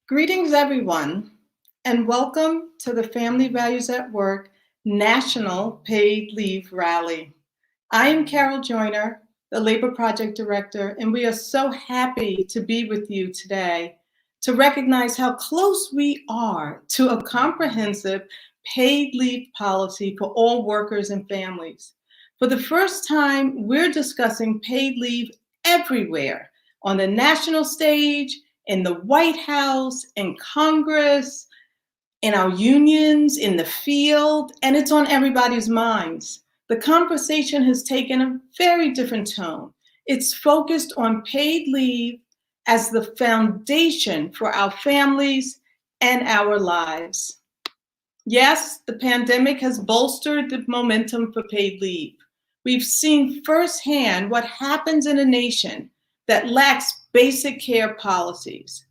Greetings, everyone, and welcome to the Family Values at Work National Paid Leave Rally. I am Carol Joyner, the Labor Project Director, and we are so happy to be with you today to recognize how close we are to a comprehensive paid leave policy for all workers and families. For the first time, we're discussing paid leave everywhere on the national stage, in the White House, in Congress, in our unions, in the field, and it's on everybody's minds. The conversation has taken a very different tone. It's focused on paid leave as the foundation for our families and our lives. Yes, the pandemic has bolstered the momentum for paid leave. We've seen firsthand what happens in a nation that lacks basic care policies.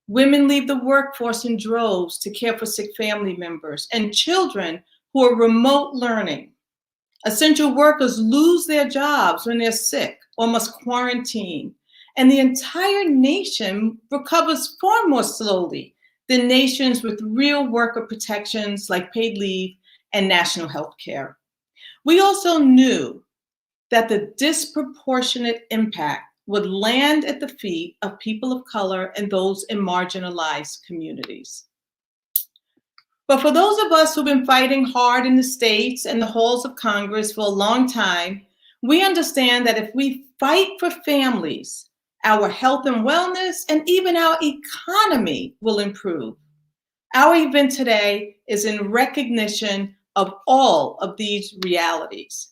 Women leave the workforce in droves to care for sick family members and children who are remote learning. Essential workers lose their jobs when they're sick or must quarantine. And the entire nation recovers far more slowly than nations with real worker protections like paid leave and national health care. We also knew that the disproportionate impact would land at the feet of people of color and those in marginalized communities. But for those of us who've been fighting hard in the states and the halls of Congress for a long time, we understand that if we fight for families, our health and wellness, and even our economy will improve. Our event today is in recognition of all of these realities.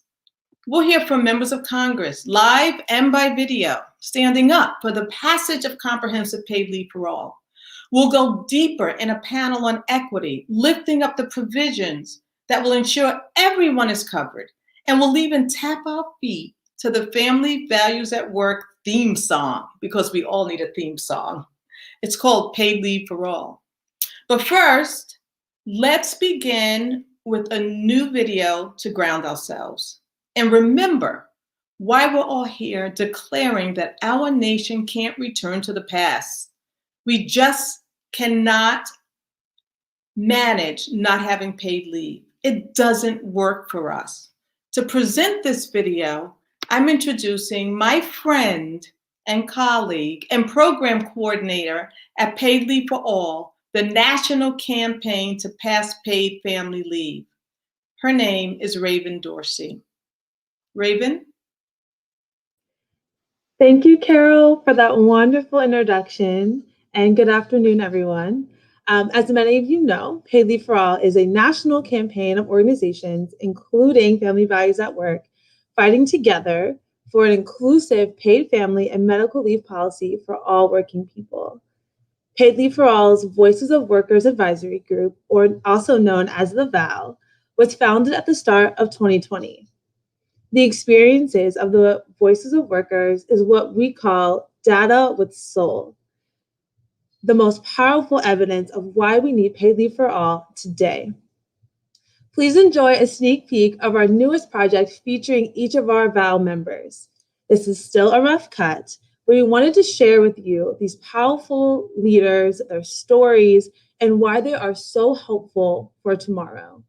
We'll hear from members of Congress, live and by video, standing up for the passage of comprehensive paid leave for all. We'll go deeper in a panel on equity, lifting up the provisions that will ensure everyone is covered. And we'll even tap our feet to the Family Values at Work theme song, because we all need a theme song. It's called Paid Leave for All. But first, let's begin with a new video to ground ourselves. And remember why we're all here declaring that our nation can't return to the past. We just cannot manage not having paid leave. It doesn't work for us. To present this video, I'm introducing my friend and colleague and program coordinator at Paid Leave for All, the national campaign to pass paid family leave. Her name is Raven Dorsey. Raven? Thank you, Carol, for that wonderful introduction, and good afternoon, everyone. As many of you know, Paid Leave for All is a national campaign of organizations, including Family Values at Work, fighting together for an inclusive paid family and medical leave policy for all working people. Paid Leave for All's Voices of Workers Advisory Group, or also known as the VAL, was founded at the start of 2020. The experiences of the voices of workers is what we call data with soul, the most powerful evidence of why we need paid leave for all today. Please enjoy a sneak peek of our newest project featuring each of our VAL members. This is still a rough cut, but we wanted to share with you these powerful leaders, their stories, and why they are so hopeful for tomorrow.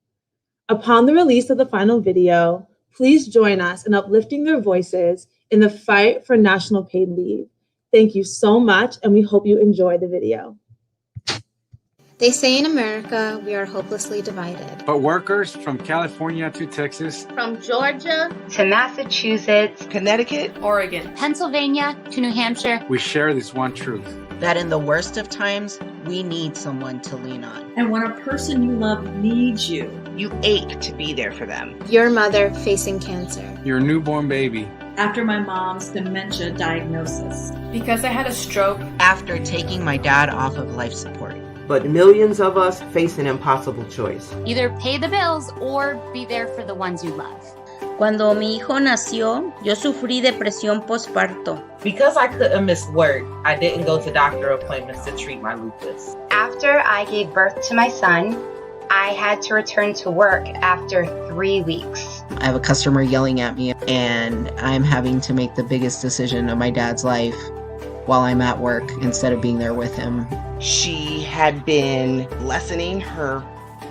Upon the release of the final video, please join us in uplifting their voices in the fight for national paid leave. Thank you so much, and we hope you enjoy the video. They say in America, we are hopelessly divided. But workers from California to Texas, from Georgia to Massachusetts, Connecticut, Oregon, Pennsylvania to New Hampshire, we share this one truth. That in the worst of times, we need someone to lean on. And when a person you love needs you, you ache to be there for them. Your mother facing cancer. Your newborn baby. After my mom's dementia diagnosis. Because I had a stroke. After taking my dad off of life support. But millions of us face an impossible choice. Either pay the bills or be there for the ones you love. Cuando mi hijo nació, yo sufrí depresión postparto. Because I couldn't miss work, I didn't go to doctor appointments to treat my lupus. After I gave birth to my son, I had to return to work after 3 weeks. I have a customer yelling at me, and I'm having to make the biggest decision of my dad's life. while I'm at work instead of being there with him. She had been lessening her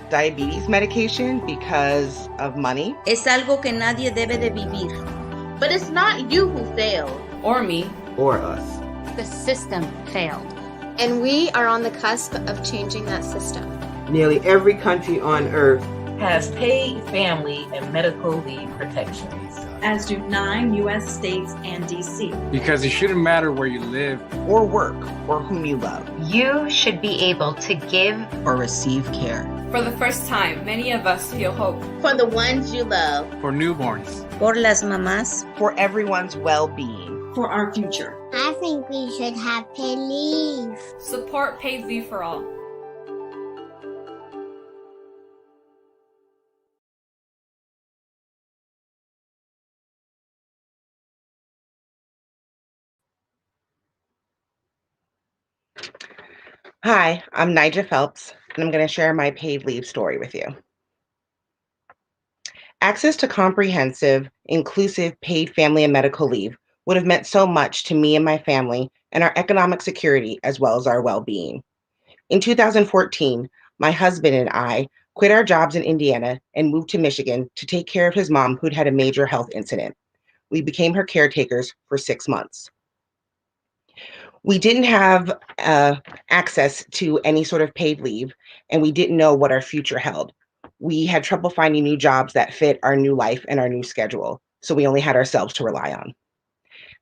diabetes medication because of money. Es algo que nadie debe de vivir. But it's not you who failed. Or me. Or us. The system failed. And we are on the cusp of changing that system. Nearly every country on earth has paid family and medical leave protections, as do 9 U.S. states and D.C. Because it shouldn't matter where you live or work or whom you love. You should be able to give or receive care. For the first time, many of us feel hope. For the ones you love. For newborns. Por las mamás. For everyone's well-being. For our future. I think we should have paid leave. Support paid leave for all. Hi, I'm Nija Phelps, and I'm going to share my paid leave story with you. Access to comprehensive, inclusive paid family and medical leave would have meant so much to me and my family and our economic security as well as our well-being. In 2014, my husband and I quit our jobs in Indiana and moved to Michigan to take care of his mom who'd had a major health incident. We became her caretakers for 6 months. We didn't have access to any sort of paid leave, and we didn't know what our future held. We had trouble finding new jobs that fit our new life and our new schedule, so we only had ourselves to rely on.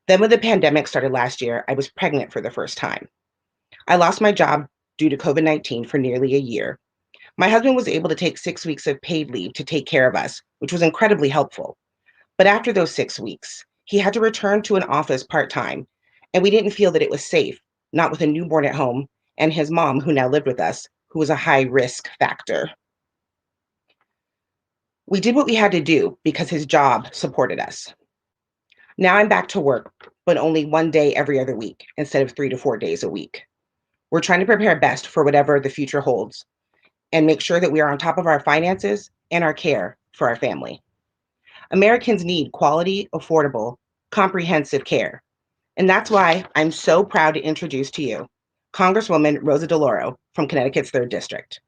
Then when the pandemic started last year, I was pregnant for the first time. I lost my job due to COVID-19 for nearly a year. My husband was able to take 6 weeks of paid leave to take care of us, which was incredibly helpful. But after those 6 weeks, he had to return to an office part-time, and we didn't feel that it was safe, not with a newborn at home and his mom, who now lived with us, who was a high risk factor. We did what we had to do because his job supported us. Now I'm back to work, but only 1 day every other week instead of 3 to 4 days a week. We're trying to prepare best for whatever the future holds and make sure that we are on top of our finances and our care for our family. Americans need quality, affordable, comprehensive care. And that's why I'm so proud to introduce to you Congresswoman Rosa Deloro from Connecticut's 3rd District.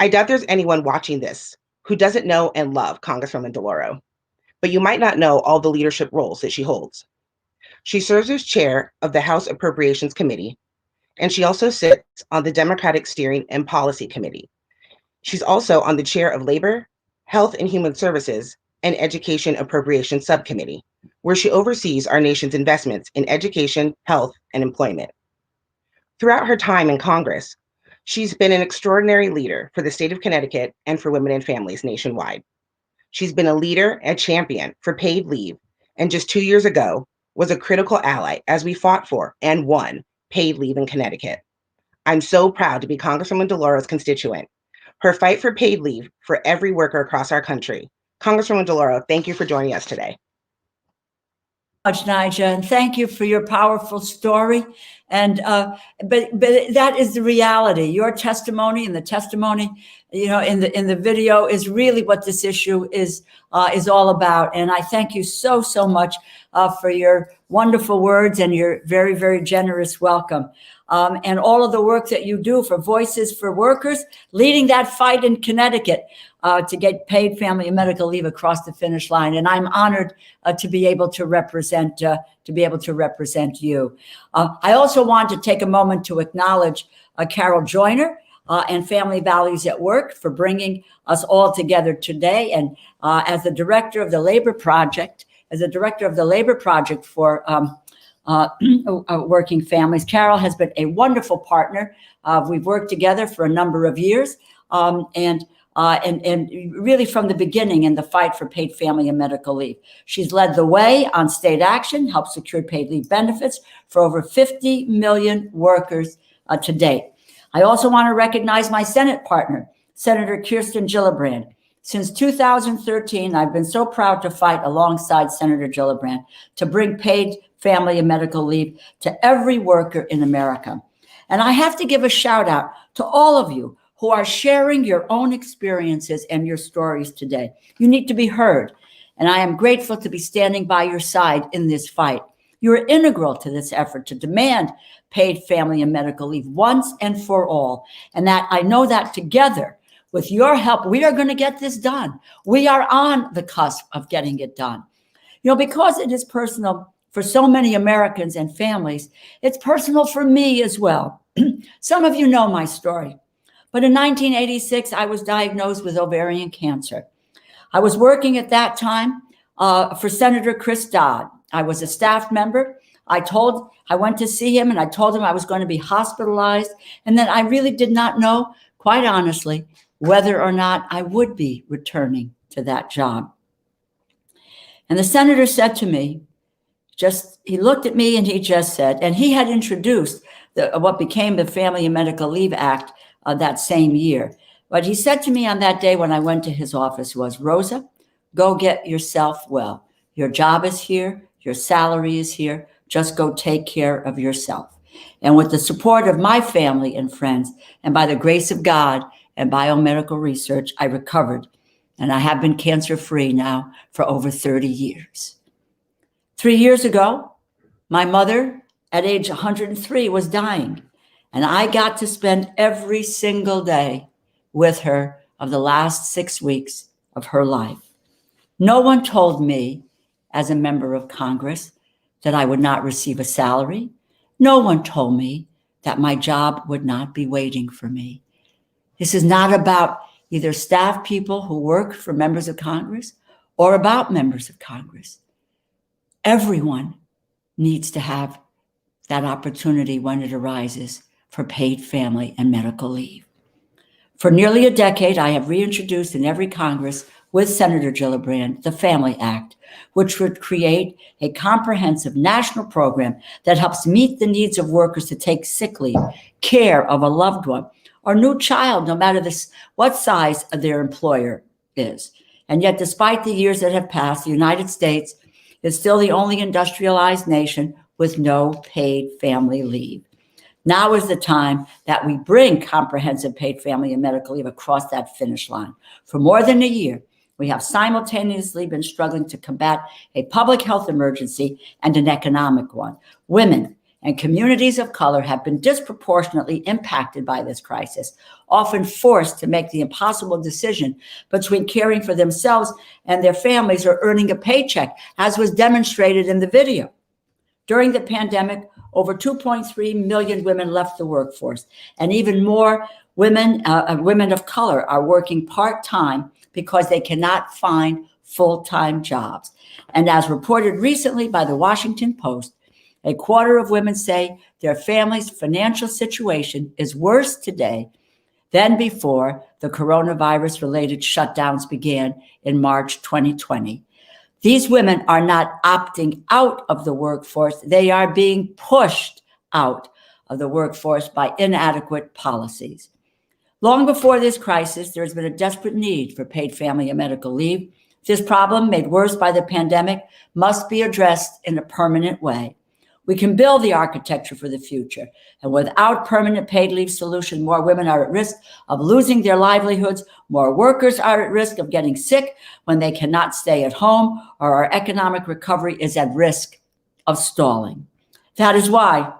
I doubt there's anyone watching this who doesn't know and love Congresswoman Deloro, but you might not know all the leadership roles that she holds. She serves as chair of the House Appropriations Committee, and she also sits on the Democratic Steering and Policy Committee. She's also on the chair of Labor, Health and Human Services, and Education Appropriations Subcommittee, where she oversees our nation's investments in education, health, and employment. Throughout her time in Congress, she's been an extraordinary leader for the state of Connecticut and for women and families nationwide. She's been a leader and champion for paid leave, and just 2 years ago was a critical ally as we fought for and won paid leave in Connecticut. I'm so proud to be Congresswoman Deloro's constituent. Her fight for paid leave for every worker across our country. Congresswoman Deloro, thank you for joining us today. Much, Nija, and thank you for your powerful story. And but that is the reality. Your testimony and the testimony, in the video is really what this issue is all about. And I thank you so much for your wonderful words and your very, very generous welcome. And all of the work that you do for Voices for Workers, leading that fight in Connecticut to get paid family and medical leave across the finish line. And I'm honored to be able to represent you. I also want to take a moment to acknowledge Carol Joyner and Family Values at Work for bringing us all together today. And as the director of the Labor Project, for working families, Carol has been a wonderful partner. We've worked together for a number of years, and really from the beginning in the fight for paid family and medical leave. She's led the way on state action, helped secure paid leave benefits for over 50 million workers to date. I also want to recognize my Senate partner, Senator Kirsten Gillibrand. Since 2013, I've been so proud to fight alongside Senator Gillibrand to bring paid family and medical leave to every worker in America. And I have to give a shout out to all of you who are sharing your own experiences and your stories today. You need to be heard. And I am grateful to be standing by your side in this fight. You are integral to this effort to demand paid family and medical leave once and for all. And that I know that together, with your help, we are going to get this done. We are on the cusp of getting it done. You know, because it is personal for so many Americans and families, it's personal for me as well. Some of you know my story. But in 1986, I was diagnosed with ovarian cancer. I was working at that time for Senator Chris Dodd. I was a staff member. I went to see him and I told him I was going to be hospitalized and that I really did not know, quite honestly, whether or not I would be returning to that job. And the senator said to me, he looked at me and he just said, and he had introduced what became the Family and Medical Leave Act that same year. What he said to me on that day when I went to his office was, Rosa, go get yourself well. Your job is here. Your salary is here. Just go take care of yourself. And with the support of my family and friends, and by the grace of God and biomedical research, I recovered. And I have been cancer-free now for over 30 years. 3 years ago, my mother at age 103 was dying. And I got to spend every single day with her of the last 6 weeks of her life. No one told me as a member of Congress that I would not receive a salary. No one told me that my job would not be waiting for me. This is not about either staff people who work for members of Congress or about members of Congress. Everyone needs to have that opportunity when it arises for paid family and medical leave. For nearly a decade, I have reintroduced in every Congress with Senator Gillibrand the Family Act, which would create a comprehensive national program that helps meet the needs of workers to take sick leave, care of a loved one, or new child, no matter what size their employer is. And yet, despite the years that have passed, the United States is still the only industrialized nation with no paid family leave. Now is the time that we bring comprehensive paid family and medical leave across that finish line. For more than a year, we have simultaneously been struggling to combat a public health emergency and an economic one. Women and communities of color have been disproportionately impacted by this crisis, often forced to make the impossible decision between caring for themselves and their families or earning a paycheck, as was demonstrated in the video. During the pandemic, over 2.3 million women left the workforce, and even more women of color are working part-time because they cannot find full-time jobs. And as reported recently by the Washington Post, a quarter of women say their family's financial situation is worse today than before the coronavirus-related shutdowns began in March 2020. These women are not opting out of the workforce. They are being pushed out of the workforce by inadequate policies. Long before this crisis, there has been a desperate need for paid family and medical leave. This problem, made worse by the pandemic, must be addressed in a permanent way. We can build the architecture for the future. And without permanent paid leave solution, more women are at risk of losing their livelihoods. More workers are at risk of getting sick when they cannot stay at home, or our economic recovery is at risk of stalling. That is why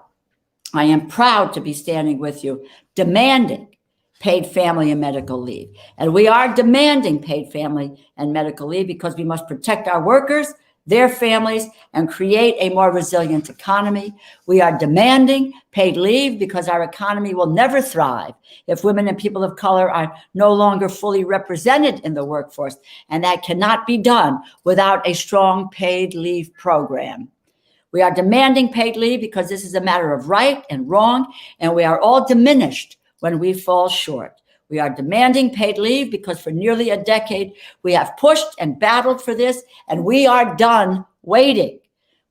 I am proud to be standing with you, demanding paid family and medical leave. And we are demanding paid family and medical leave because we must protect our workers, their families, and create a more resilient economy. We are demanding paid leave because our economy will never thrive if women and people of color are no longer fully represented in the workforce, and that cannot be done without a strong paid leave program. We are demanding paid leave because this is a matter of right and wrong, and we are all diminished when we fall short. We are demanding paid leave because for nearly a decade, we have pushed and battled for this, and we are done waiting.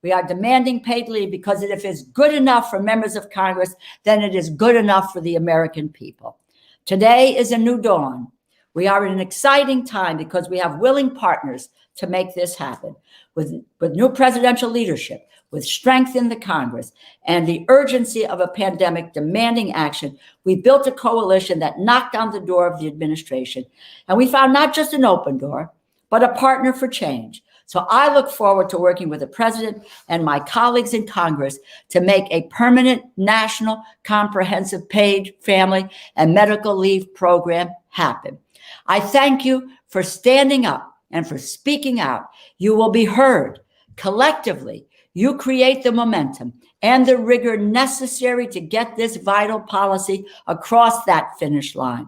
We are demanding paid leave because if it's good enough for members of Congress, then it is good enough for the American people. Today is a new dawn. We are in an exciting time because we have willing partners to make this happen. With new presidential leadership, with strength in the Congress, and the urgency of a pandemic demanding action, we built a coalition that knocked on the door of the administration. And we found not just an open door, but a partner for change. So I look forward to working with the president and my colleagues in Congress to make a permanent national comprehensive paid family and medical leave program happen. I thank you for standing up and for speaking out. You will be heard. Collectively, you create the momentum and the rigor necessary to get this vital policy across that finish line.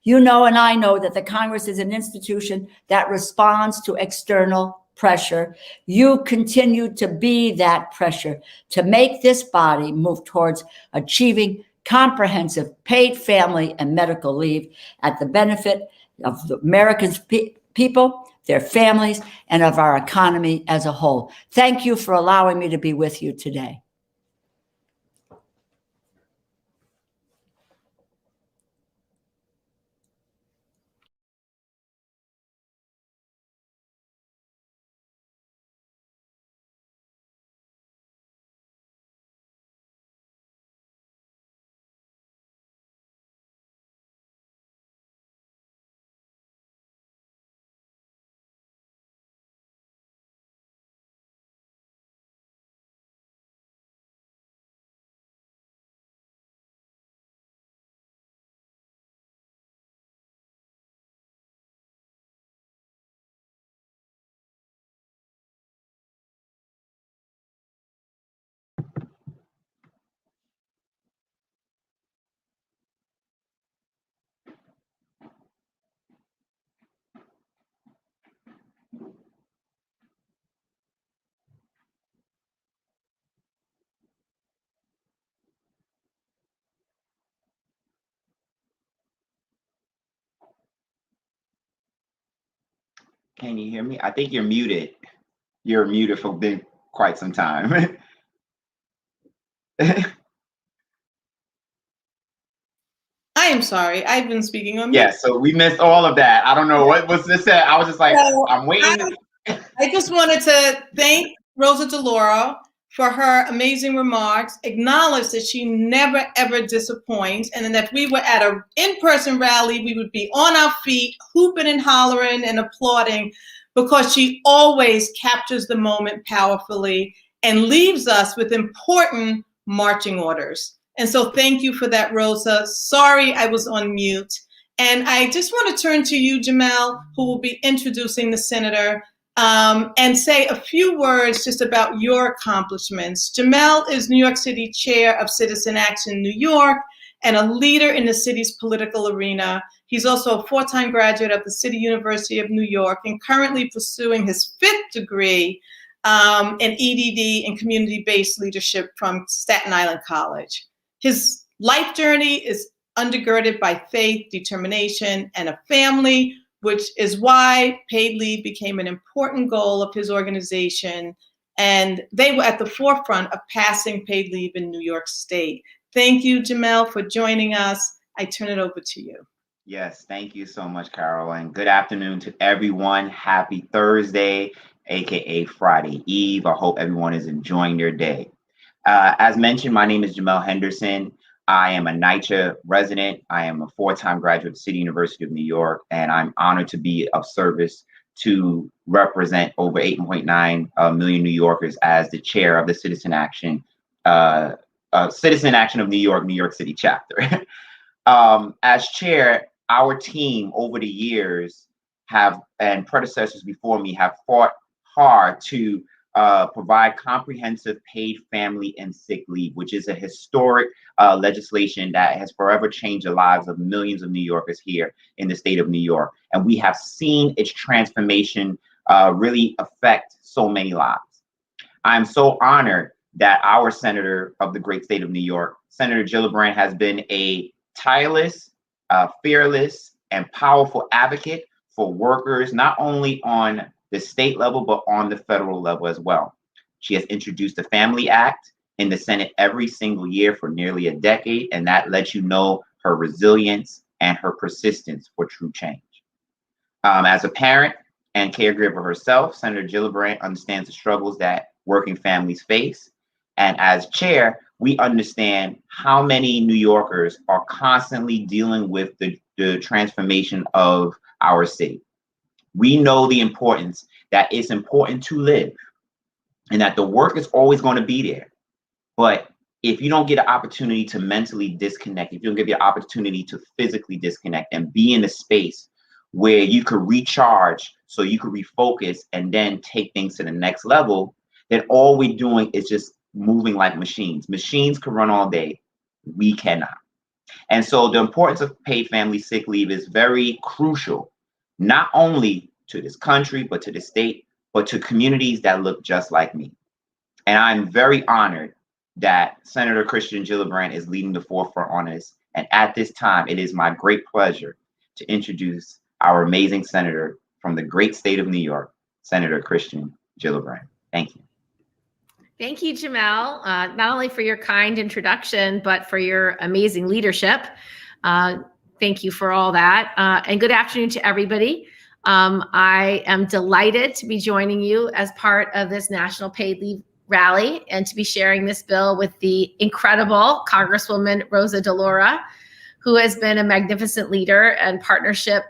You know, and I know that the Congress is an institution that responds to external pressure. You continue to be that pressure to make this body move towards achieving comprehensive paid family and medical leave at the benefit of the American people, their families, and of our economy as a whole. Thank you for allowing me to be with you today. Can you hear me? I think you're muted. You're muted for been quite some time. I am sorry. I've been speaking on Yeah, so we missed all of that. I don't know what was this said. I was just like, So, I'm waiting. I just wanted to thank Rosa Deloro for her amazing remarks, acknowledge that she never, ever disappoints, and then if we were at an in-person rally, we would be on our feet, hooping and hollering and applauding, because she always captures the moment powerfully and leaves us with important marching orders. And so thank you for that, Rosa. Sorry I was on mute. And I just want to turn to you, Jamel, who will be introducing the senator, and say a few words just about your accomplishments. Jamel is New York City Chair of Citizen Action New York and a leader in the city's political arena. He's also a four-time graduate of the City University of New York and currently pursuing his 5th degree in EDD and community-based leadership from Staten Island College. His life journey is undergirded by faith, determination, and a family, which is why paid leave became an important goal of his organization. And they were at the forefront of passing paid leave in New York State. Thank you, Jamel, for joining us. I turn it over to you. Yes, thank you so much, Carol, and good afternoon to everyone. Happy Thursday, aka Friday Eve. I hope everyone is enjoying their day. As mentioned, my name is Jamel Henderson. I am a NYCHA resident. I am a 4-time graduate of the City University of New York, and I'm honored to be of service to represent over 8.9 million New Yorkers as the chair of the Citizen Action of New York, New York City chapter. As chair, our team over the years and predecessors before me have fought hard to provide comprehensive paid family and sick leave, which is a historic legislation that has forever changed the lives of millions of New Yorkers here in the state of New York. And we have seen its transformation really affect so many lives. I'm so honored that our senator of the great state of New York, Senator Gillibrand, has been a tireless, fearless, and powerful advocate for workers, not only on the state level, but on the federal level as well. She has introduced the Family Act in the Senate every single year for nearly a decade, and that lets you know her resilience and her persistence for true change. As a parent and caregiver herself, Senator Gillibrand understands the struggles that working families face. And as chair, we understand how many New Yorkers are constantly dealing with the transformation of our city. We know the importance that it's important to live and that the work is always going to be there. But if you don't get an opportunity to mentally disconnect, if you don't give you an opportunity to physically disconnect and be in a space where you could recharge so you could refocus and then take things to the next level, then all we're doing is just moving like machines. Machines can run all day. We cannot. And so the importance of paid family sick leave is very crucial, not only to this country, but to the state, but to communities that look just like me. And I'm very honored that Senator Kirsten Gillibrand is leading the forefront on this. And at this time, it is my great pleasure to introduce our amazing senator from the great state of New York, Senator Kirsten Gillibrand. Thank you. Thank you, Jamel, not only for your kind introduction, but for your amazing leadership. Thank you for all that. And good afternoon to everybody. I am delighted to be joining you as part of this National Paid Leave Rally and to be sharing this bill with the incredible Congresswoman Rosa Deloro, who has been a magnificent leader and partnership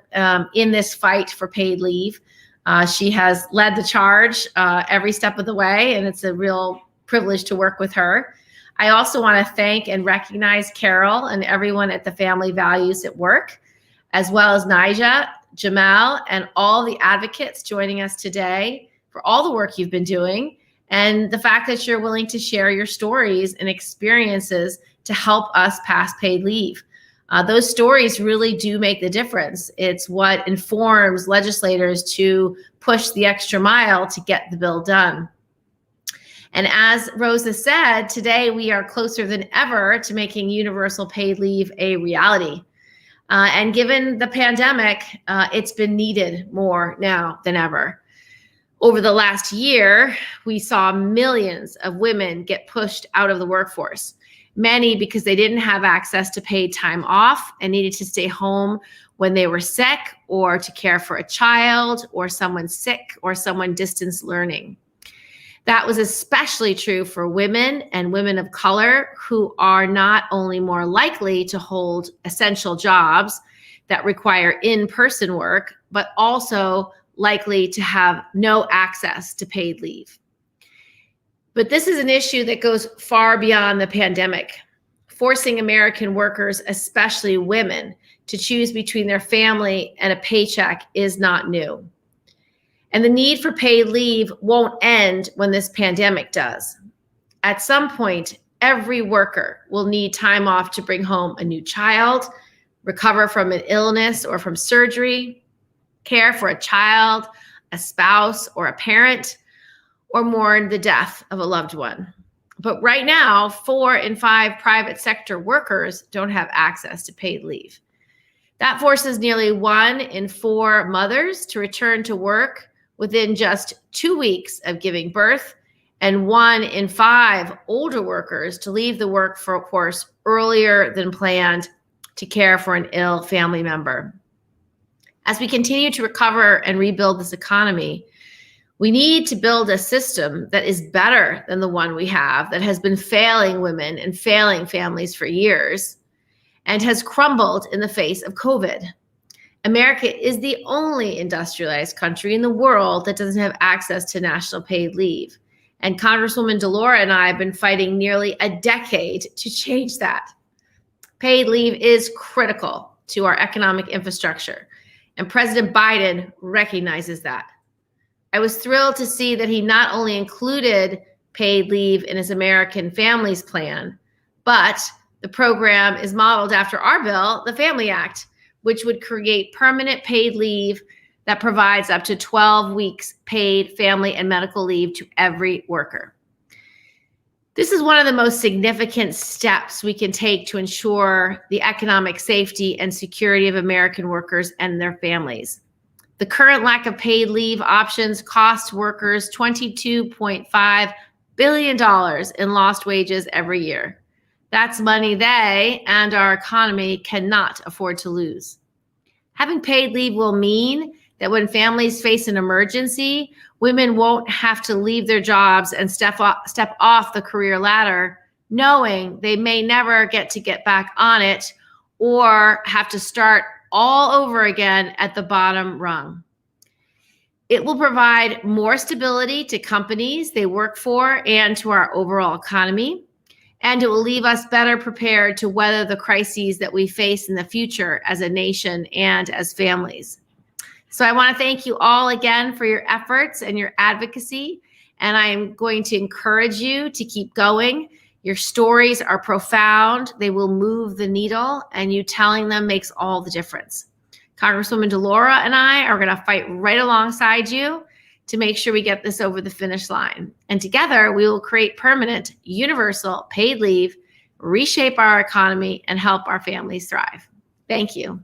in this fight for paid leave. She has led the charge every step of the way, and it's a real privilege to work with her. I also want to thank and recognize Carol and everyone at the Family Values at Work, as well as Nija, Jamel, and all the advocates joining us today for all the work you've been doing and the fact that you're willing to share your stories and experiences to help us pass paid leave. Those stories really do make the difference. It's what informs legislators to push the extra mile to get the bill done. And as Rosa said, today we are closer than ever to making universal paid leave a reality. And given the pandemic, it's been needed more now than ever. Over the last year, we saw millions of women get pushed out of the workforce. Many because they didn't have access to paid time off and needed to stay home when they were sick or to care for a child or someone sick or someone distance learning. That was especially true for women and women of color who are not only more likely to hold essential jobs that require in-person work, but also likely to have no access to paid leave. But this is an issue that goes far beyond the pandemic. Forcing American workers, especially women, to choose between their family and a paycheck is not new. And the need for paid leave won't end when this pandemic does. At some point, every worker will need time off to bring home a new child, recover from an illness or from surgery, care for a child, a spouse, or a parent, or mourn the death of a loved one. But right now, 4 in 5 private sector workers don't have access to paid leave. That forces nearly 1 in 4 mothers to return to work within just 2 weeks of giving birth, and 1 in 5 older workers to leave the workforce earlier than planned to care for an ill family member. As we continue to recover and rebuild this economy, we need to build a system that is better than the one we have that has been failing women and failing families for years and has crumbled in the face of COVID. America is the only industrialized country in the world that doesn't have access to national paid leave. And Congresswoman Deloro and I have been fighting nearly a decade to change that. Paid leave is critical to our economic infrastructure, and President Biden recognizes that. I was thrilled to see that he not only included paid leave in his American Families Plan, but the program is modeled after our bill, the Family Act, which would create permanent paid leave that provides up to 12 weeks paid family and medical leave to every worker. This is one of the most significant steps we can take to ensure the economic safety and security of American workers and their families. The current lack of paid leave options cost workers $22.5 billion in lost wages every year. That's money they and our economy cannot afford to lose. Having paid leave will mean that when families face an emergency, women won't have to leave their jobs and step off the career ladder, knowing they may never get back on it or have to start all over again at the bottom rung. It will provide more stability to companies they work for and to our overall economy. And it will leave us better prepared to weather the crises that we face in the future as a nation and as families. So I want to thank you all again for your efforts and your advocacy. And I'm going to encourage you to keep going. Your stories are profound. They will move the needle, and you telling them makes all the difference. Congresswoman Deloro and I are going to fight right alongside you to make sure we get this over the finish line. And together, we will create permanent, universal, paid leave, reshape our economy, and help our families thrive. Thank you.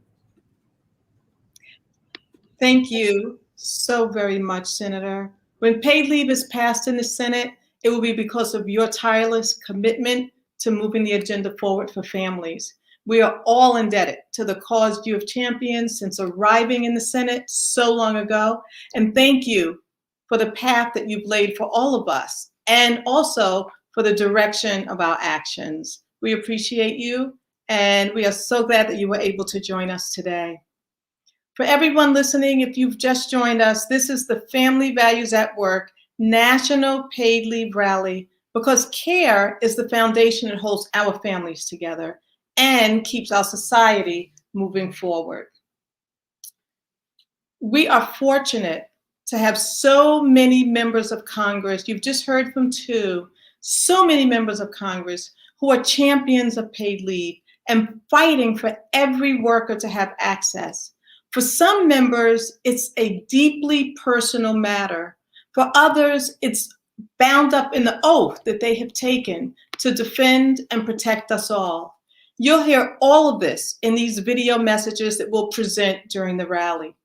Thank you so very much, Senator. When paid leave is passed in the Senate, it will be because of your tireless commitment to moving the agenda forward for families. We are all indebted to the cause you have championed since arriving in the Senate so long ago. And thank you for the path that you've laid for all of us, and also for the direction of our actions. We appreciate you, and we are so glad that you were able to join us today. For everyone listening, if you've just joined us, this is the Family Values at Work National Paid Leave Rally, because care is the foundation that holds our families together and keeps our society moving forward. We are fortunate to have so many members of Congress. You've just heard from two, so many members of Congress who are champions of paid leave and fighting for every worker to have access. For some members, it's a deeply personal matter. For others, it's bound up in the oath that they have taken to defend and protect us all. You'll hear all of this in these video messages that we'll present during the rally.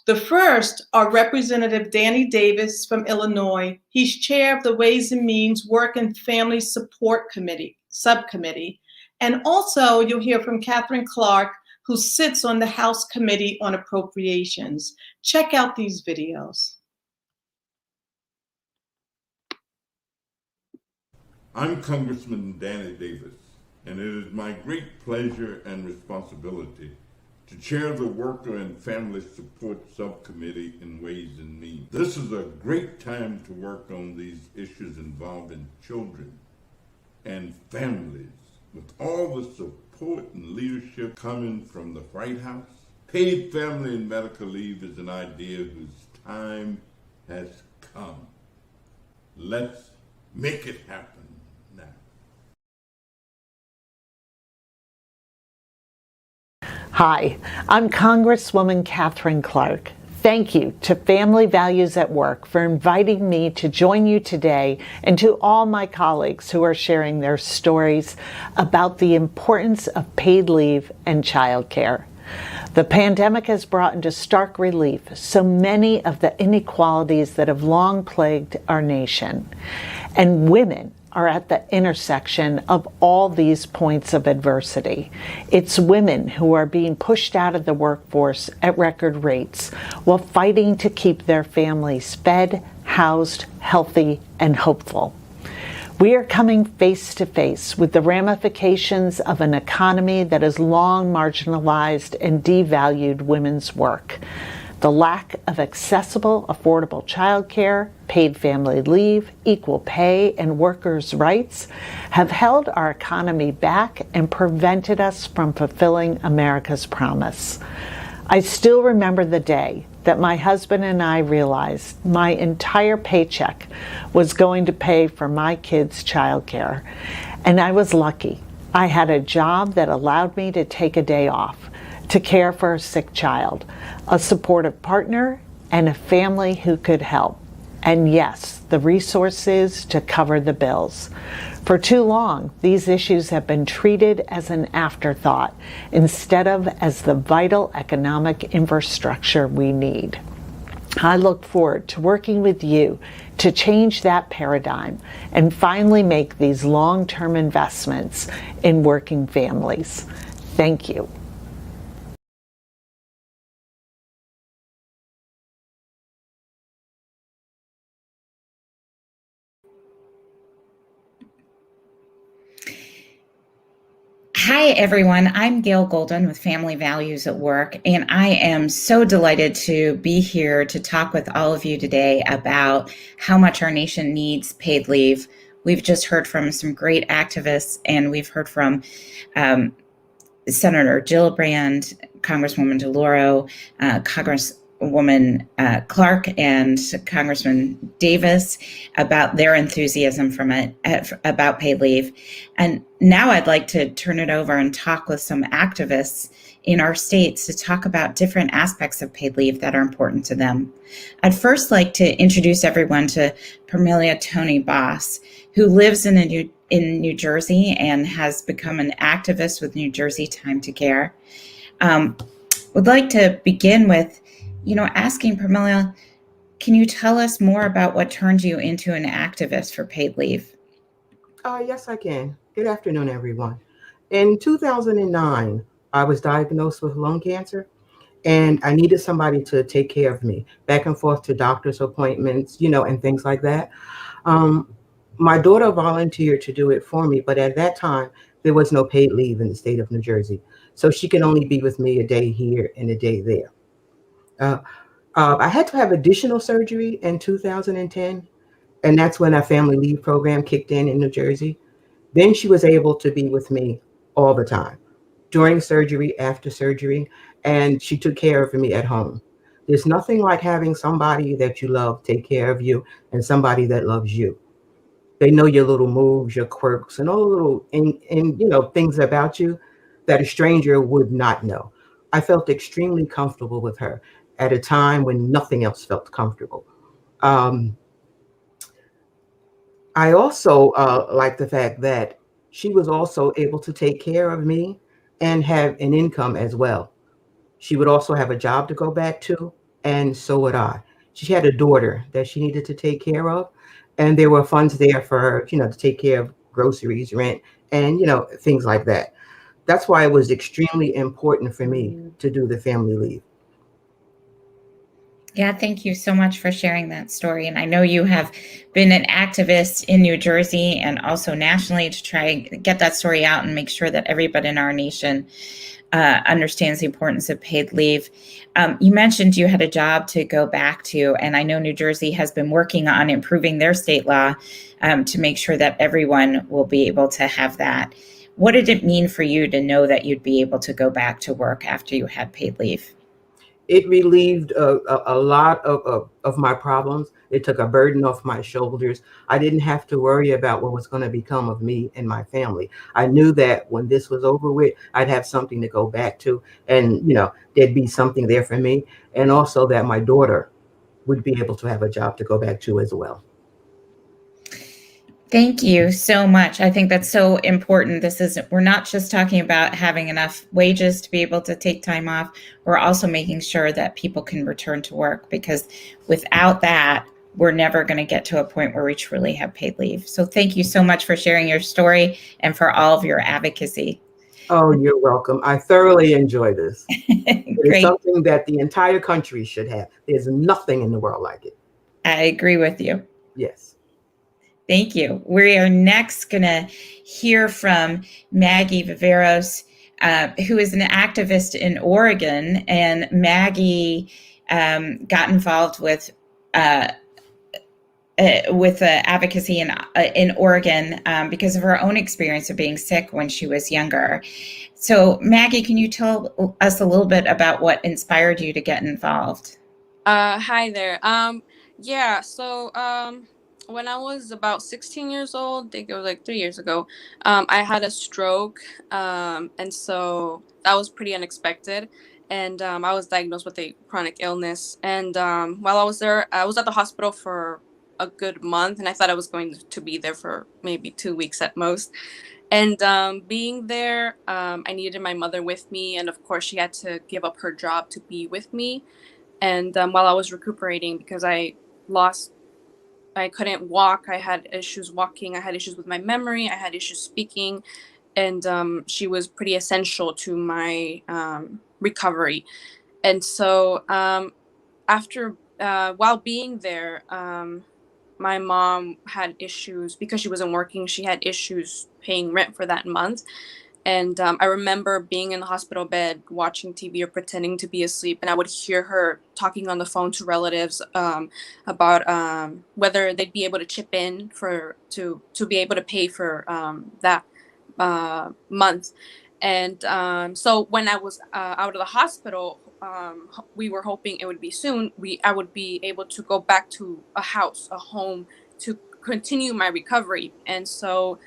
The first are Representative Danny Davis from Illinois. He's chair of the Ways and Means Work and Family Support Committee, subcommittee. And also you'll hear from Catherine Clark, who sits on the House Committee on Appropriations. Check out these videos. I'm Congressman Danny Davis, and it is my great pleasure and responsibility to chair the Worker and Family Support Subcommittee in Ways and Means. This is a great time to work on these issues involving children and families. With all the support and leadership coming from the White House, paid family and medical leave is an idea whose time has come. Let's make it happen. Hi, I'm Congresswoman Catherine Clark. Thank you to Family Values at Work for inviting me to join you today, and to all my colleagues who are sharing their stories about the importance of paid leave and childcare. The pandemic has brought into stark relief so many of the inequalities that have long plagued our nation, and women are at the intersection of all these points of adversity. It's women who are being pushed out of the workforce at record rates while fighting to keep their families fed, housed, healthy, and hopeful. We are coming face to face with the ramifications of an economy that has long marginalized and devalued women's work. The lack of accessible, affordable childcare, paid family leave, equal pay, and workers' rights have held our economy back and prevented us from fulfilling America's promise. I still remember the day that my husband and I realized my entire paycheck was going to pay for my kids' childcare. And I was lucky. I had a job that allowed me to take a day off to care for a sick child, a supportive partner, and a family who could help. And yes, the resources to cover the bills. For too long, these issues have been treated as an afterthought instead of as the vital economic infrastructure we need. I look forward to working with you to change that paradigm and finally make these long-term investments in working families. Thank you. Hi, Hi, everyone. I'm Gail Golden with Family Values at Work, and I am so delighted to be here to talk with all of you today about how much our nation needs paid leave. We've just heard from some great activists, and we've heard from Senator Gillibrand, Congresswoman Deloro, Congresswoman Clark, and Congressman Davis about their enthusiasm about paid leave. And now I'd like to turn it over and talk with some activists in our states to talk about different aspects of paid leave that are important to them. I'd first like to introduce everyone to Permelia Tony Boss, who lives in New Jersey and has become an activist with New Jersey Time to Care. Would like to begin with, asking Permelia, can you tell us more about what turned you into an activist for paid leave? Yes, I can. Good afternoon, everyone. In 2009, I was diagnosed with lung cancer, and I needed somebody to take care of me, back and forth to doctor's appointments, and things like that. My daughter volunteered to do it for me, but at that time, there was no paid leave in the state of New Jersey. So she could only be with me a day here and a day there. I had to have additional surgery in 2010, and that's when our family leave program kicked in New Jersey. Then she was able to be with me all the time, during surgery, after surgery, and she took care of me at home. There's nothing like having somebody that you love take care of you and somebody that loves you. They know your little moves, your quirks, and all the little things about you that a stranger would not know. I felt extremely comfortable with her at a time when nothing else felt comfortable. I also like the fact that she was also able to take care of me and have an income as well. She would also have a job to go back to, and so would I. She had a daughter that she needed to take care of, and there were funds there for her, to take care of groceries, rent, and, things like that. That's why it was extremely important for me to do the family leave. Yeah, thank you so much for sharing that story. And I know you have been an activist in New Jersey and also nationally to try and get that story out and make sure that everybody in our nation understands the importance of paid leave. You mentioned you had a job to go back to, and I know New Jersey has been working on improving their state law to make sure that everyone will be able to have that. What did it mean for you to know that you'd be able to go back to work after you had paid leave? It relieved a lot of my problems. It took a burden off my shoulders. I didn't have to worry about what was going to become of me and my family. I knew that when this was over with, I'd have something to go back to, and there'd be something there for me, and also that my daughter would be able to have a job to go back to as well. Thank you so much. I think that's so important. We're not just talking about having enough wages to be able to take time off. We're also making sure that people can return to work, because without that, we're never going to get to a point where we truly have paid leave. So thank you so much for sharing your story and for all of your advocacy. Oh, you're welcome. I thoroughly enjoy this. It's Great. something that the entire country should have. There's nothing in the world like it. I agree with you. Yes. Thank you. We are next going to hear from Maggie Riveros, who is an activist in Oregon. And Maggie got involved with advocacy in Oregon because of her own experience of being sick when she was younger. So, Maggie, can you tell us a little bit about what inspired you to get involved? Hi there. When I was about 16 years old, I think it was like 3 years ago, I had a stroke, and so that was pretty unexpected. And I was diagnosed with a chronic illness. And while I was there, I was at the hospital for a good month, and I thought I was going to be there for maybe 2 weeks at most. And being there, I needed my mother with me, and of course, she had to give up her job to be with me. And while I was recuperating, because I couldn't walk, I had issues walking, I had issues with my memory, I had issues speaking, and she was pretty essential to my recovery. And so while being there, my mom had issues because she wasn't working. She had issues paying rent for that month. And I remember being in the hospital bed, watching TV or pretending to be asleep, and I would hear her talking on the phone to relatives about whether they'd be able to chip in to be able to pay for that month. And so when I was out of the hospital, we were hoping it would be soon. I would be able to go back to a home, to continue my recovery. And so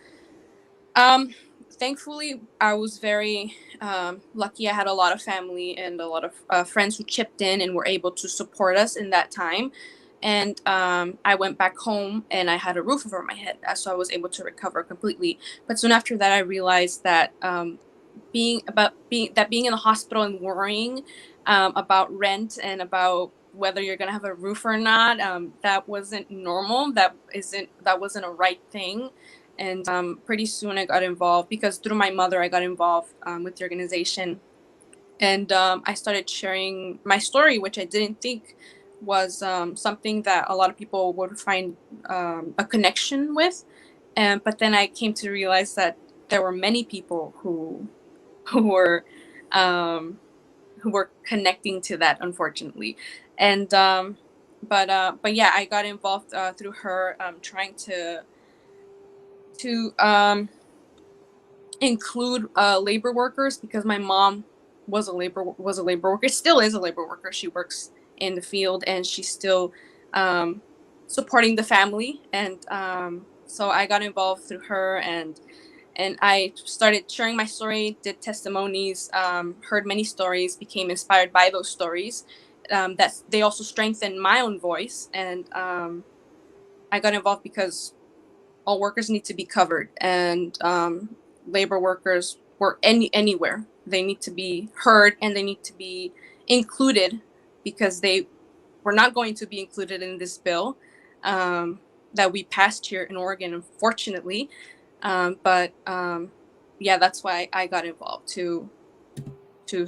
thankfully, I was very lucky. I had a lot of family and a lot of friends who chipped in and were able to support us in that time. And I went back home and I had a roof over my head, so I was able to recover completely. But soon after that, I realized that being in the hospital and worrying about rent and about whether you're gonna have a roof or not, that wasn't normal. That wasn't a right thing. And pretty soon I got involved, because through my mother I got involved with the organization. And I started sharing my story, which I didn't think was something that a lot of people would find a connection with. But then I came to realize that there were many people who were connecting to that, unfortunately. And but yeah, I got involved through her, trying to include labor workers, because my mom was a labor worker, still is a labor worker. She works in the field and she's still supporting the family. And so I got involved through her, and I started sharing my story, did testimonies, heard many stories, became inspired by those stories. That they also strengthened my own voice. And I got involved because all workers need to be covered, and labor workers work anywhere. They need to be heard and they need to be included, because they were not going to be included in this bill that we passed here in Oregon, unfortunately. But yeah, that's why I got involved, to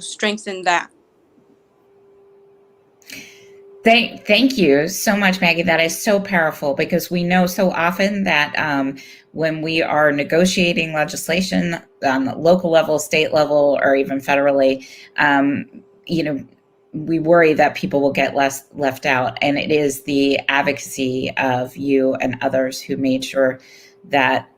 strengthen that. Thank you so much, Maggie. That is so powerful, because we know so often that when we are negotiating legislation on the local level, state level, or even federally, we worry that people will get left out. And it is the advocacy of you and others who made sure that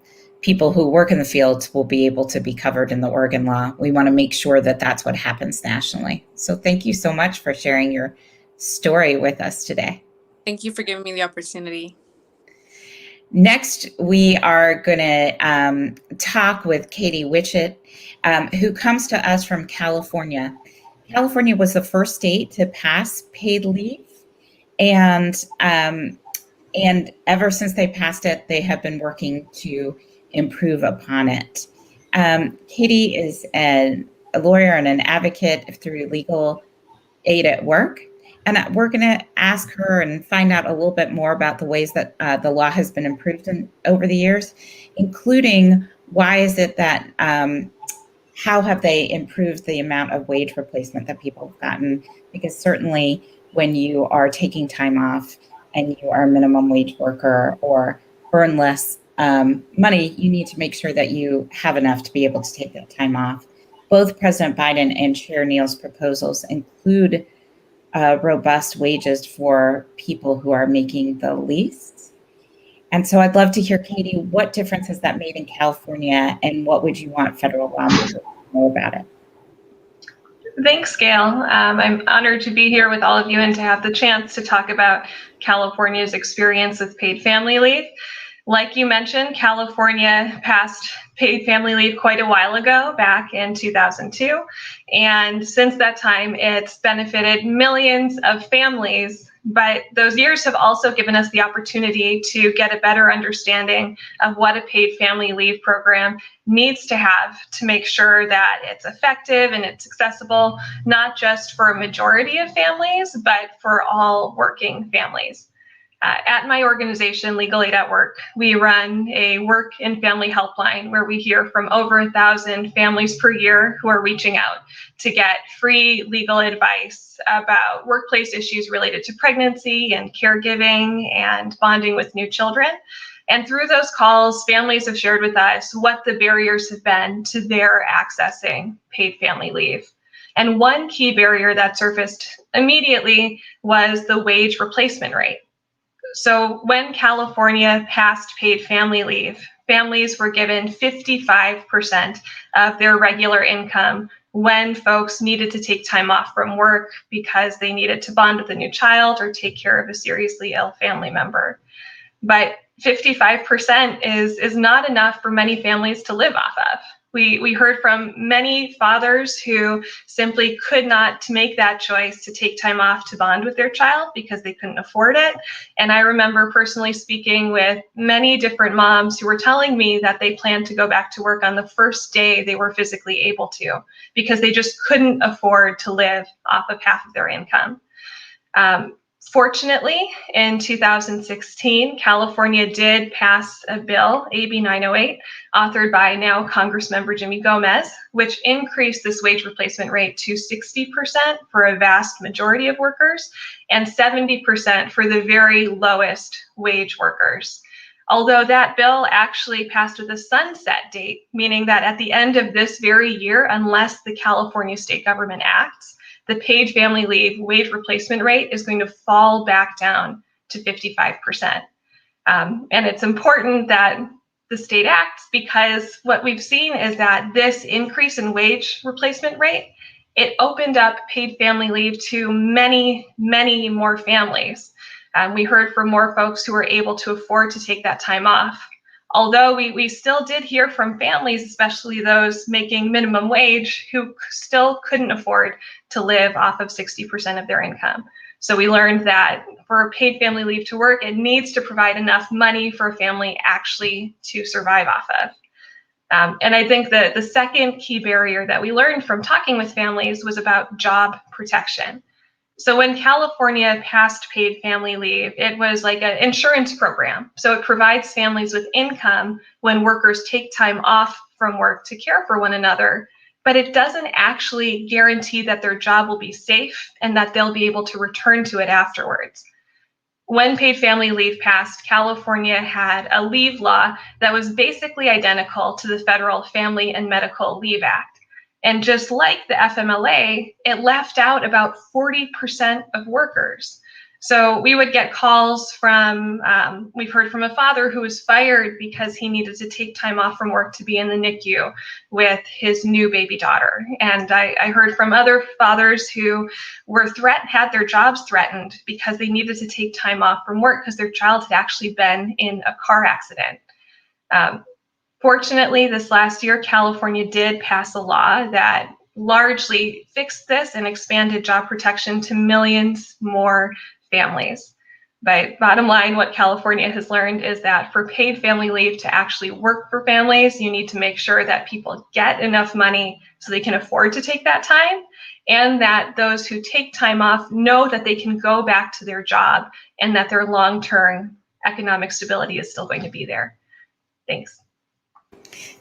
people who work in the fields will be able to be covered in the Oregon law. We want to make sure that that's what happens nationally. So thank you so much for sharing your story with us today. Thank you for giving me the opportunity. Next, we are going to talk with Katie Witchett, who comes to us from California. California was the first state to pass paid leave, and ever since they passed it, they have been working to improve upon it. Katie is a lawyer and an advocate through Legal Aid at Work. And we're going to ask her and find out a little bit more about the ways that the law has been improved over the years, including why is it that, how have they improved the amount of wage replacement that people have gotten? Because certainly when you are taking time off and you are a minimum wage worker or earn less money, you need to make sure that you have enough to be able to take that time off. Both President Biden and Chair Neal's proposals include robust wages for people who are making the least. And so I'd love to hear, Katie, what difference has that made in California, and what would you want federal lawmakers to know about it? Thanks, Gail. I'm honored to be here with all of you and to have the chance to talk about California's experience with paid family leave. Like you mentioned, California passed paid family leave quite a while ago, back in 2002. And since that time, it's benefited millions of families. But those years have also given us the opportunity to get a better understanding of what a paid family leave program needs to have to make sure that it's effective and it's accessible, not just for a majority of families, but for all working families. At my organization, Legal Aid at Work, we run a work and family helpline where we hear from over 1,000 families per year who are reaching out to get free legal advice about workplace issues related to pregnancy and caregiving and bonding with new children. And through those calls, families have shared with us what the barriers have been to their accessing paid family leave. And one key barrier that surfaced immediately was the wage replacement rate. So when California passed paid family leave, families were given 55% of their regular income when folks needed to take time off from work because they needed to bond with a new child or take care of a seriously ill family member. But 55% is not enough for many families to live off of. We heard from many fathers who simply could not make that choice to take time off to bond with their child because they couldn't afford it. And I remember personally speaking with many different moms who were telling me that they planned to go back to work on the first day they were physically able to because they just couldn't afford to live off of half of their income. Fortunately, in 2016, California did pass a bill, AB 908, authored by now Congressmember Jimmy Gomez, which increased this wage replacement rate to 60% for a vast majority of workers and 70% for the very lowest wage workers. Although that bill actually passed with a sunset date, meaning that at the end of this very year, unless the California state government acts, the paid family leave wage replacement rate is going to fall back down to 55%. And it's important that the state acts because what we've seen is that this increase in wage replacement rate, it opened up paid family leave to many, many more families. We heard from more folks who were able to afford to take that time off. Although we still did hear from families, especially those making minimum wage, who still couldn't afford to live off of 60% of their income. So we learned that for paid family leave to work, it needs to provide enough money for a family actually to survive off of. And I think that the second key barrier that we learned from talking with families was about job protection. So when California passed paid family leave, it was like an insurance program. So it provides families with income when workers take time off from work to care for one another, but it doesn't actually guarantee that their job will be safe and that they'll be able to return to it afterwards. When paid family leave passed, California had a leave law that was basically identical to the Federal Family and Medical Leave Act. And just like the FMLA, it left out about 40% of workers. So we would get calls from, we've heard from a father who was fired because he needed to take time off from work to be in the NICU with his new baby daughter. And I heard from other fathers who were had their jobs threatened because they needed to take time off from work because their child had actually been in a car accident. Fortunately, this last year, California did pass a law that largely fixed this and expanded job protection to millions more families. But bottom line, what California has learned is that for paid family leave to actually work for families, you need to make sure that people get enough money so they can afford to take that time, and that those who take time off know that they can go back to their job and that their long-term economic stability is still going to be there. Thanks.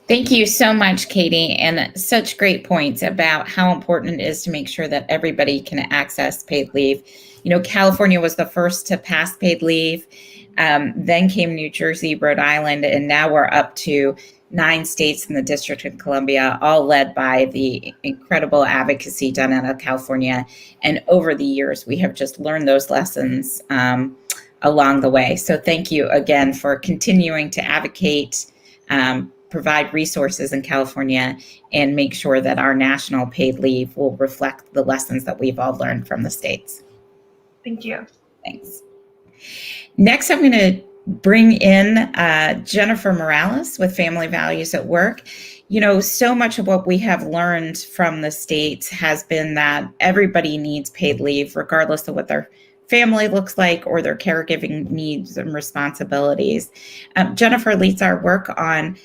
Thank you so much, Katie, and such great points about how important it is to make sure that everybody can access paid leave. You know, California was the first to pass paid leave, then came New Jersey, Rhode Island, and now we're up to 9 states in the District of Columbia, all led by the incredible advocacy done out of California. And over the years, we have just learned those lessons along the way. So thank you again for continuing to advocate, provide resources in California, and make sure that our national paid leave will reflect the lessons that we've all learned from the states. Thank you. Thanks. Next, I'm going to bring in Jennifer Morales with Family Values at Work. You know, so much of what we have learned from the states has been that everybody needs paid leave, regardless of what their family looks like or their caregiving needs and responsibilities. Jennifer leads our work on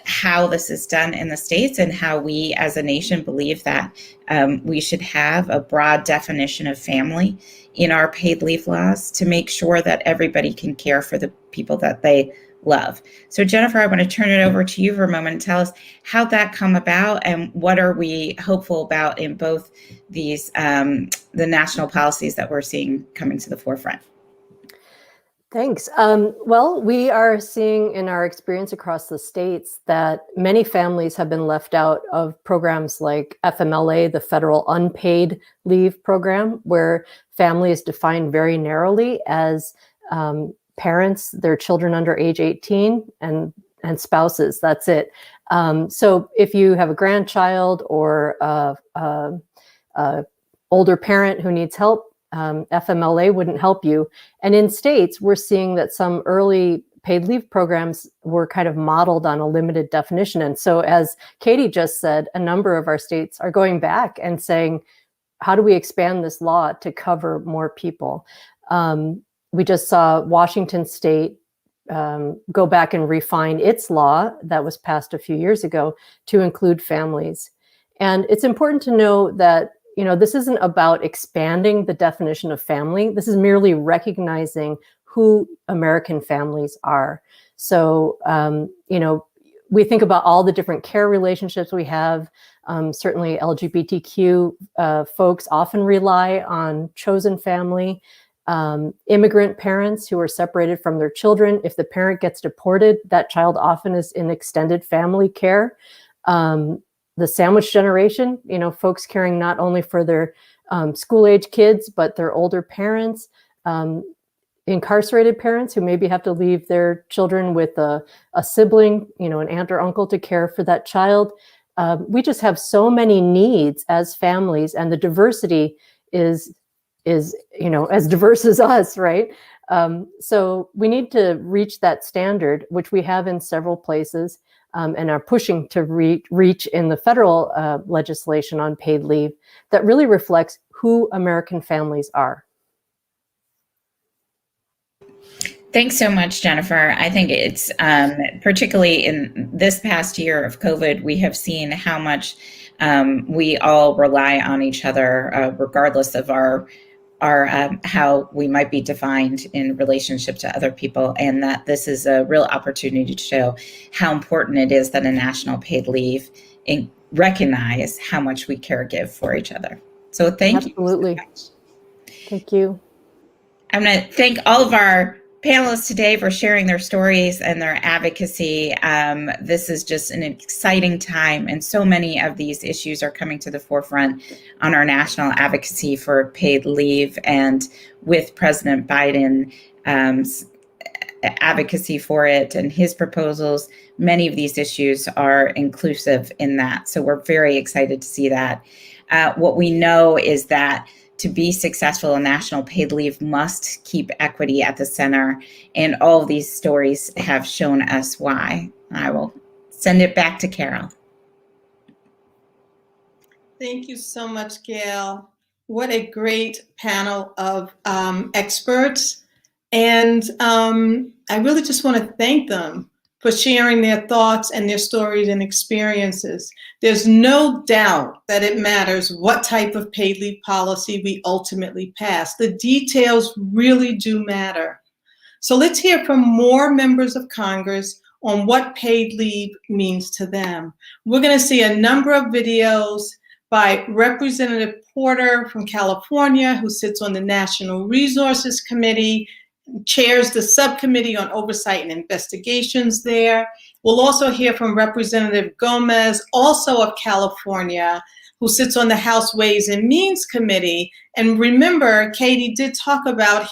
how this is done in the states and how we as a nation believe that we should have a broad definition of family in our paid leave laws to make sure that everybody can care for the people that they love. So Jennifer, I want to turn it over to you for a moment and tell us how that come about and what are we hopeful about in both these, the national policies that we're seeing coming to the forefront. Thanks. Well, we are seeing in our experience across the states that many families have been left out of programs like FMLA, the Federal Unpaid Leave Program, where family is defined very narrowly as parents, their children under age 18, and spouses. That's it. So if you have a grandchild or a older parent who needs help, FMLA wouldn't help you. And in states, we're seeing that some early paid leave programs were kind of modeled on a limited definition. And so, as Katie just said, a number of our states are going back and saying, how do we expand this law to cover more people? We just saw Washington State go back and refine its law that was passed a few years ago to include families. And it's important to know that this isn't about expanding the definition of family. This is merely recognizing who American families are. So, we think about all the different care relationships we have. Certainly LGBTQ folks often rely on chosen family. Immigrant parents who are separated from their children. If the parent gets deported, that child often is in extended family care. The sandwich generation, folks caring not only for their school-age kids, but their older parents, incarcerated parents who maybe have to leave their children with a sibling, an aunt or uncle to care for that child. We just have so many needs as families, and the diversity is as diverse as us, right? So we need to reach that standard, which we have in several places. And are pushing to reach in the federal legislation on paid leave that really reflects who American families are. Thanks so much, Jennifer. I think it's particularly in this past year of COVID, we have seen how much we all rely on each other, regardless of our how we might be defined in relationship to other people, and that this is a real opportunity to show how important it is that a national paid leave and recognize how much we caregive for each other. So thank you. Absolutely. Thank you. I'm going to thank all of our panelists today for sharing their stories and their advocacy. This is just an exciting time, and so many of these issues are coming to the forefront on our national advocacy for paid leave, and with President Biden's advocacy for it and his proposals, many of these issues are inclusive in that. So we're very excited to see that. What we know is that to be successful in national paid leave must keep equity at the center, and all of these stories have shown us why. I will send it back to Carol. Thank you so much, Gail. What a great panel of experts. And I really just want to thank them for sharing their thoughts and their stories and experiences. There's no doubt that it matters what type of paid leave policy we ultimately pass. The details really do matter. So let's hear from more members of Congress on what paid leave means to them. We're going to see a number of videos by Representative Porter from California, who sits on the National Resources Committee, chairs the subcommittee on oversight and investigations there. We'll also hear from Representative Gomez, also of California, who sits on the House Ways and Means Committee. And remember, Katie did talk about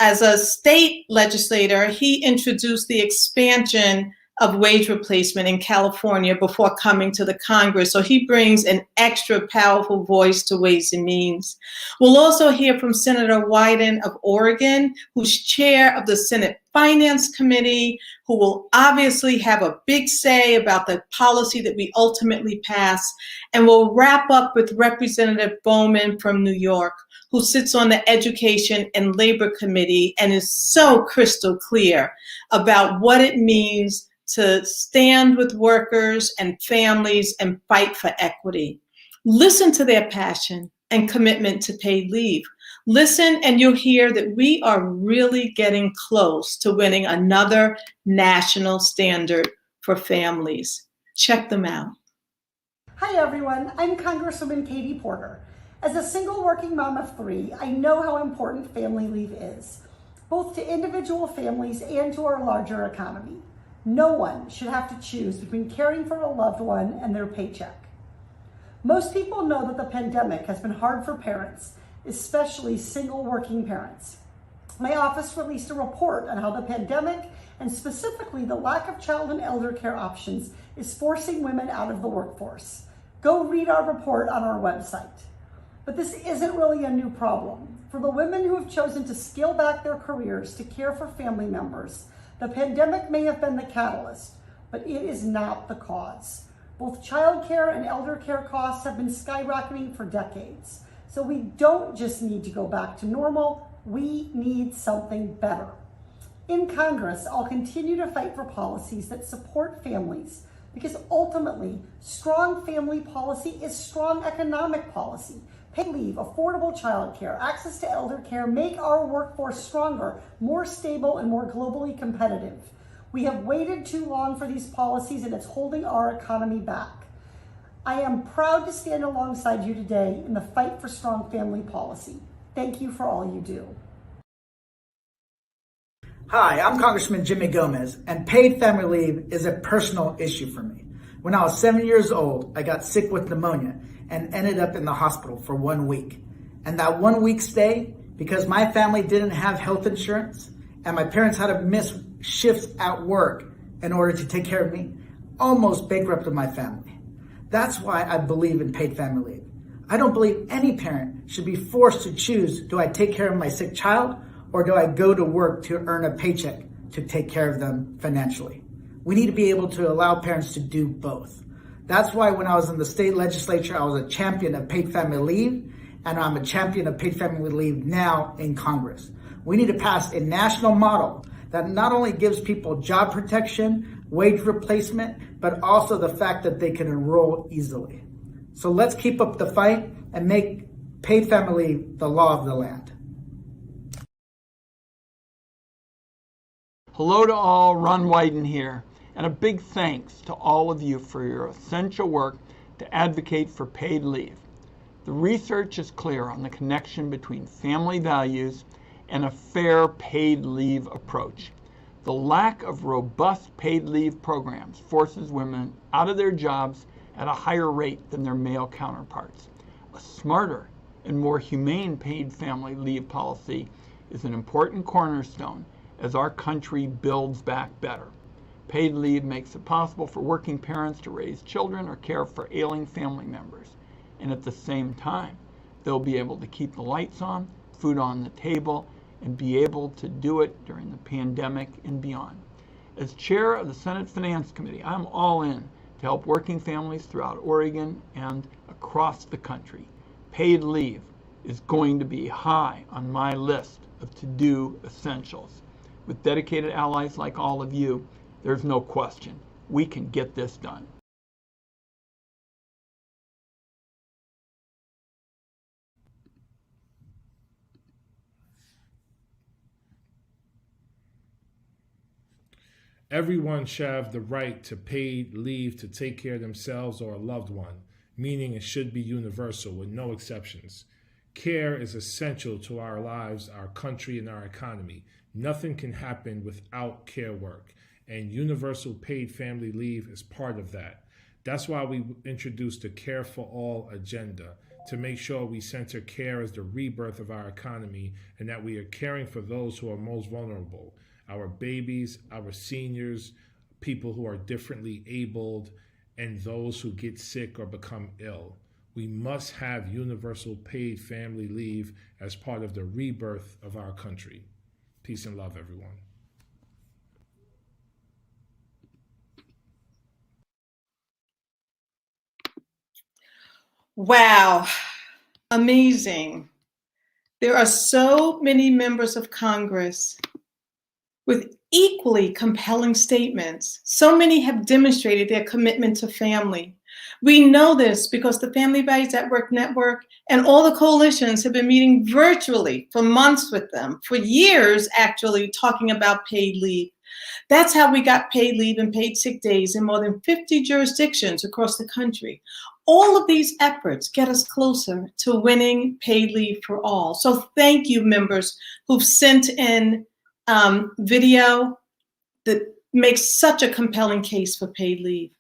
as a state legislator, he introduced the expansion of wage replacement in California before coming to the Congress. So he brings an extra powerful voice to Ways and Means. We'll also hear from Senator Wyden of Oregon, who's chair of the Senate Finance Committee, who will obviously have a big say about the policy that we ultimately pass. And we'll wrap up with Representative Bowman from New York, who sits on the Education and Labor Committee and is so crystal clear about what it means to stand with workers and families and fight for equity. Listen to their passion and commitment to paid leave. Listen and you'll hear that we are really getting close to winning another national standard for families. Check them out. Hi everyone, I'm Congresswoman Katie Porter. As a single working mom of 3, I know how important family leave is. both to individual families and to our larger economy. No one should have to choose between caring for a loved one and their paycheck. Most people know that the pandemic has been hard for parents, especially single working parents. My office released a report on how the pandemic, and specifically the lack of child and elder care options, is forcing women out of the workforce. Go read our report on our website. But this isn't really a new problem. For the women who have chosen to scale back their careers to care for family members, the pandemic may have been the catalyst, but it is not the cause. Both childcare and elder care costs have been skyrocketing for decades. So we don't just need to go back to normal, we need something better. In Congress, I'll continue to fight for policies that support families, because ultimately, strong family policy is strong economic policy. Paid leave, affordable childcare, access to elder care make our workforce stronger, more stable, and more globally competitive. We have waited too long for these policies, and it's holding our economy back. I am proud to stand alongside you today in the fight for strong family policy. Thank you for all you do. Hi, I'm Congressman Jimmy Gomez, and paid family leave is a personal issue for me. When I was 7 years old, I got sick with pneumonia and ended up in the hospital for 1 week. And that 1 week stay, because my family didn't have health insurance and my parents had to miss shifts at work in order to take care of me, almost bankrupted my family. That's why I believe in paid family leave. I don't believe any parent should be forced to choose, do I take care of my sick child or do I go to work to earn a paycheck to take care of them financially? We need to be able to allow parents to do both. That's why when I was in the state legislature, I was a champion of paid family leave, and I'm a champion of paid family leave now in Congress. We need to pass a national model that not only gives people job protection, wage replacement, but also the fact that they can enroll easily. So let's keep up the fight and make paid family leave the law of the land. Hello to all, Ron Wyden here, and a big thanks to all of you for your essential work to advocate for paid leave. The research is clear on the connection between family values and a fair paid leave approach. The lack of robust paid leave programs forces women out of their jobs at a higher rate than their male counterparts. A smarter and more humane paid family leave policy is an important cornerstone as our country builds back better. Paid leave makes it possible for working parents to raise children or care for ailing family members. And at the same time, they'll be able to keep the lights on, food on the table, and be able to do it during the pandemic and beyond. As chair of the Senate Finance Committee, I'm all in to help working families throughout Oregon and across the country. Paid leave is going to be high on my list of to-do essentials. With dedicated allies like all of you, there's no question we can get this done. Everyone should have the right to paid leave to take care of themselves or a loved one, meaning it should be universal with no exceptions. Care is essential to our lives, our country, and our economy. Nothing can happen without care work, and universal paid family leave is part of that. That's why we introduced the Care for All agenda, to make sure we center care as the rebirth of our economy and that we are caring for those who are most vulnerable, our babies, our seniors, people who are differently abled, and those who get sick or become ill. We must have universal paid family leave as part of the rebirth of our country. Peace and love, everyone. Wow, amazing. There are so many members of Congress with equally compelling statements. So many have demonstrated their commitment to family. We know this because the Family Values at Work Network and all the coalitions have been meeting virtually for months with them, for years actually, talking about paid leave. That's how we got paid leave and paid sick days in more than 50 jurisdictions across the country. All of these efforts get us closer to winning paid leave for all. So thank you, members who've sent in video that makes such a compelling case for paid leave.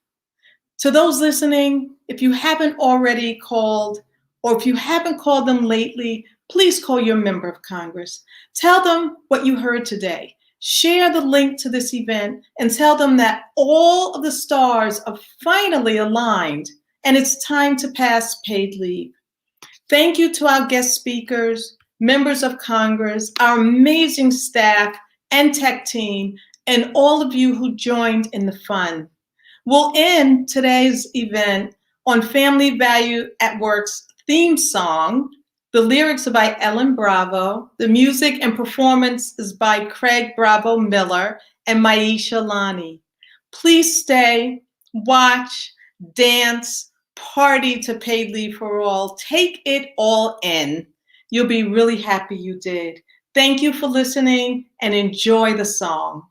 To those listening, if you haven't already called, or if you haven't called them lately, please call your member of Congress. Tell them what you heard today. Share the link to this event and tell them that all of the stars are finally aligned and it's time to pass paid leave. Thank you to our guest speakers, members of Congress, our amazing staff and tech team, and all of you who joined in the fun. We'll end today's event on Family Value at Work's theme song. The lyrics are by Ellen Bravo. The music and performance is by Craig Bravo Miller and Maisha Lani. Please stay, watch, dance, party to paid leave for all. Take it all in. You'll be really happy you did. Thank you for listening and enjoy the song.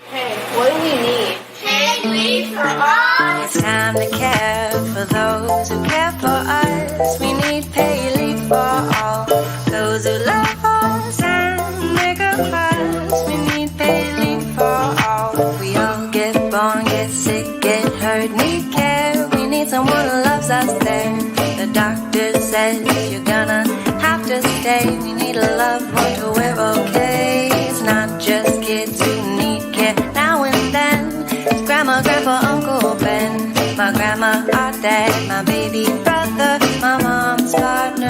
Hey, what do we need? Paid leave for all. It's time to care for those who care for us. We need paid leave for all. Those who love us and make a fuss. We need paid leave for all. We all get born, get sick, get hurt, need care. We need someone who loves us there. The doctor says you're gonna have to stay. We need a loved one to we're okay. It's not just kids who need care now and then. It's grandma, grandpa, uncle Ben, my grandma, our dad, my baby brother, my mom's partner.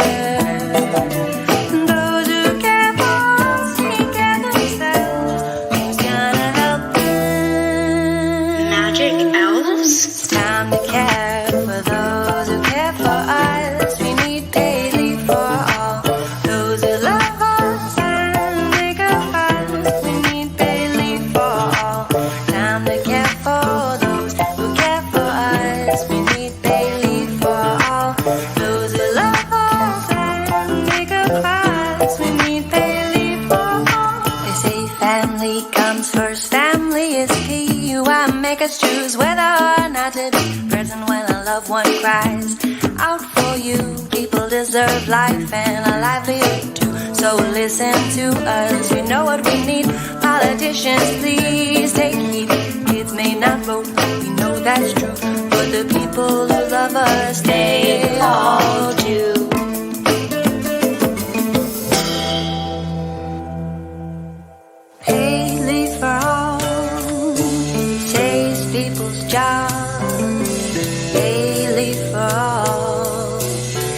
Those who care for us, take care themselves. Who's gonna help them? Magic elves? It's time to care for those who care for us. We need paid leave for all. Those who love us and make a fuss. We need paid leave for all. Time to care for those who care for us. We need paid leave for all. Those who love us and make a fuss. We need paid leave for all. They say family comes first. Family is key. Why make us choose whether or not to be present when a loved one cries out for you? People deserve life and a livelihood too. So listen to us. We know what we need. Politicians, please take heed. Kids may not vote, we know that's true. But the people who love us, they all do. Paid leave for all saves people's jobs. Paid leave for all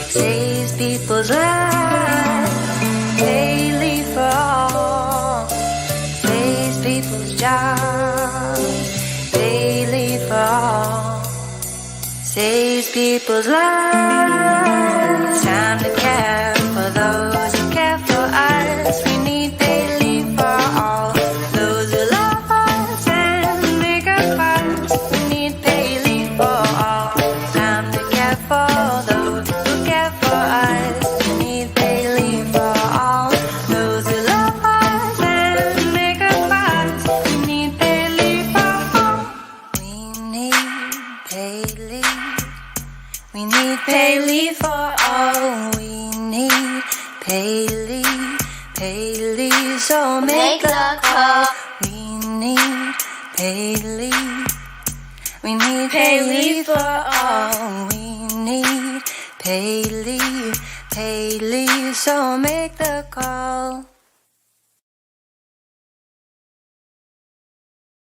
saves people's lives. Paid leave for all saves people's jobs. Paid leave for all saves people's lives. Time to care for those who care for us. We need paid leave for all. Those who love us and make a fuss. We need paid leave for all. Time to care for those who care for us. We need paid leave for all. Those who love us and make a fuss. We need paid leave for all. We need paid leave. We need paid leave for all. We need paid leave, paid leave. So make the call. We need paid leave. We need paid leave for all. We need paid leave, paid leave. So make the call.